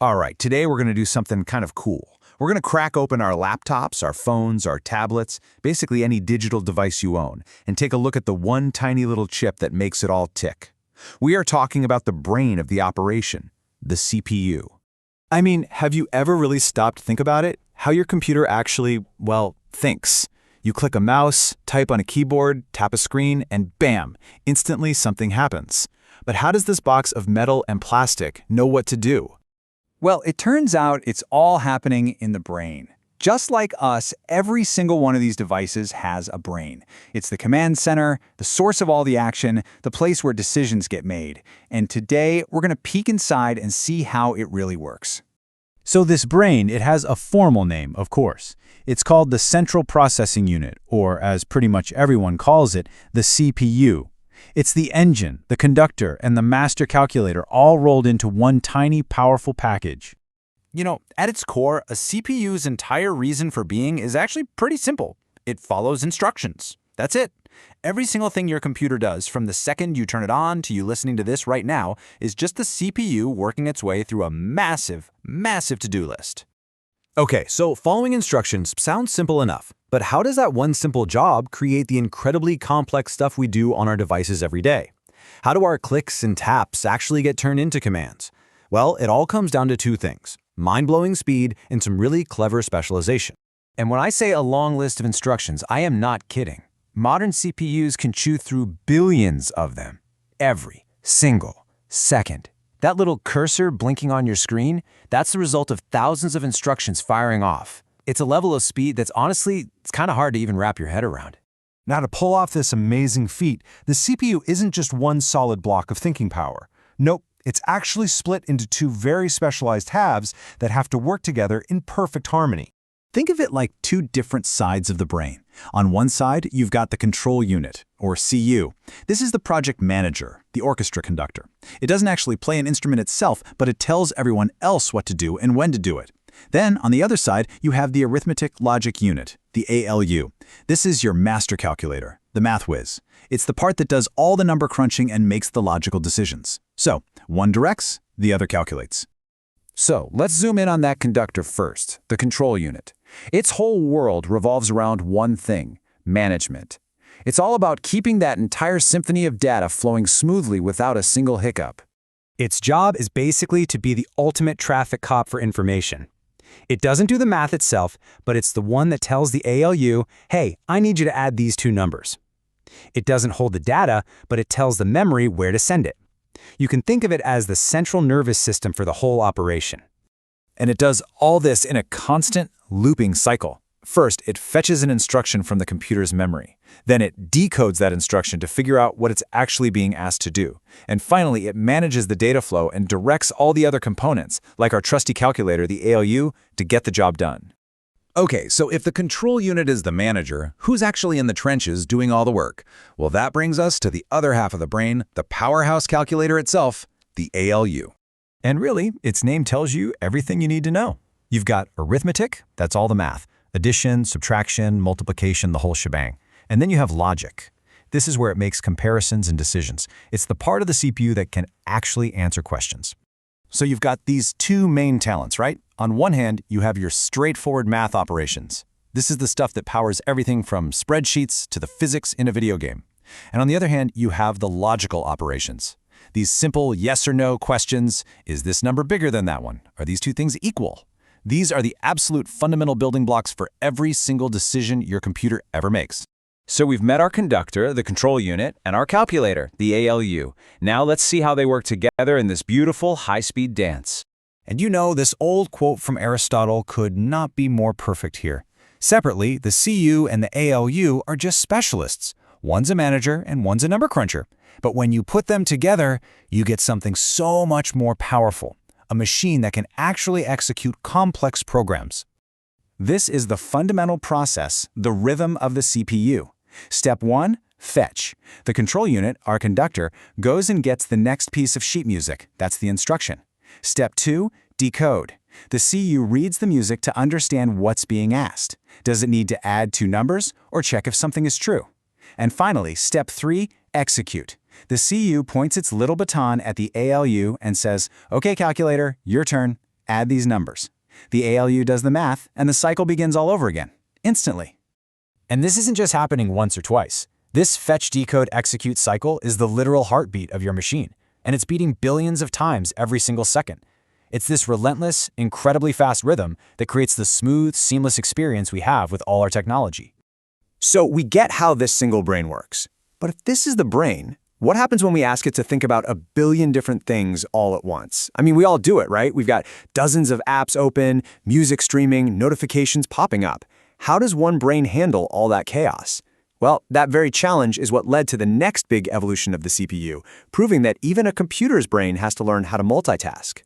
All right, today we're going to do something kind of cool. We're going to crack open our laptops, our phones, our tablets, basically any digital device you own, and take a look at the one tiny little chip that makes it all tick. We are talking about the brain of the operation, the CPU. I mean, have you ever really stopped to think about it? How your computer actually, well, thinks. You click a mouse, type on a keyboard, tap a screen, and bam, instantly something happens. But how does this box of metal and plastic know what to do? Well, it turns out it's all happening in the brain. Just like us, every single one of these devices has a brain. It's the command center, the source of all the action, the place where decisions get made. And today, we're going to peek inside and see how it really works. So this brain, it has a formal name, of course. It's called the Central Processing Unit, or as pretty much everyone calls it, the CPU. It's the engine, the conductor, and the master calculator all rolled into one tiny, powerful package. You know, at its core, a CPU's entire reason for being is actually pretty simple. It follows instructions. That's it. Every single thing your computer does, from the second you turn it on to you listening to this right now, is just the CPU working its way through a massive, massive to-do list. Okay, so following instructions sounds simple enough, but how does that one simple job create the incredibly complex stuff we do on our devices every day? How do our clicks and taps actually get turned into commands? Well, it all comes down to two things: mind-blowing speed and some really clever specialization. And when I say a long list of instructions, I am not kidding. Modern CPUs can chew through billions of them, every single second. That little cursor blinking on your screen, that's the result of thousands of instructions firing off. It's a level of speed that's honestly, it's kind of hard to even wrap your head around. Now, to pull off this amazing feat, the CPU isn't just one solid block of thinking power. Nope, it's actually split into two very specialized halves that have to work together in perfect harmony. Think of it like two different sides of the brain. On one side, you've got the control unit, or CU. This is the project manager, the orchestra conductor. It doesn't actually play an instrument itself, but it tells everyone else what to do and when to do it. Then, on the other side, you have the arithmetic logic unit, the ALU. This is your master calculator, the math whiz. It's the part that does all the number crunching and makes the logical decisions. So, one directs, the other calculates. So, let's zoom in on that conductor first, the control unit. Its whole world revolves around one thing: management. It's all about keeping that entire symphony of data flowing smoothly without a single hiccup. Its job is basically to be the ultimate traffic cop for information. It doesn't do the math itself, but it's the one that tells the ALU, hey, I need you to add these two numbers. It doesn't hold the data, but it tells the memory where to send it. You can think of it as the central nervous system for the whole operation. And it does all this in a constant, looping cycle. First, it fetches an instruction from the computer's memory. Then it decodes that instruction to figure out what it's actually being asked to do. And finally, it manages the data flow and directs all the other components, like our trusty calculator, the ALU, to get the job done. Okay, so if the control unit is the manager, who's actually in the trenches doing all the work? Well, that brings us to the other half of the brain, the powerhouse calculator itself, the ALU. And really, its name tells you everything you need to know. You've got arithmetic, that's all the math. Addition, subtraction, multiplication, the whole shebang. And then you have logic. This is where it makes comparisons and decisions. It's the part of the CPU that can actually answer questions. So you've got these two main talents, right? On one hand, you have your straightforward math operations. This is the stuff that powers everything from spreadsheets to the physics in a video game. And on the other hand, you have the logical operations. These simple yes or no questions: is this number bigger than that one? Are these two things equal? These are the absolute fundamental building blocks for every single decision your computer ever makes. So we've met our conductor, the control unit, and our calculator, the ALU. Now let's see how they work together in this beautiful high-speed dance. And you know, this old quote from Aristotle could not be more perfect here. Separately, the CU and the ALU are just specialists. One's a manager and one's a number cruncher. But when you put them together, you get something so much more powerful. A machine that can actually execute complex programs. This is the fundamental process, the rhythm of the CPU. Step 1, fetch. The control unit, our conductor, goes and gets the next piece of sheet music. That's the instruction. Step 2, decode. The CU reads the music to understand what's being asked. Does it need to add two numbers or check if something is true? And finally, step 3, execute. The CU points its little baton at the ALU and says, "Okay, calculator, your turn. add these numbers. The ALU does the math, and the cycle begins all over again, instantly. And this isn't just happening once or twice. This fetch, decode, execute cycle is the literal heartbeat of your machine, and it's beating billions of times every single second. It's this relentless, incredibly fast rhythm that creates the smooth, seamless experience we have with all our technology. So we get how this single brain works. But if this is the brain, what happens when we ask it to think about a billion different things all at once? I mean, we all do it, right? We've got dozens of apps open, music streaming, notifications popping up. How does one brain handle all that chaos? Well, that very challenge is what led to the next big evolution of the CPU, proving that even a computer's brain has to learn how to multitask.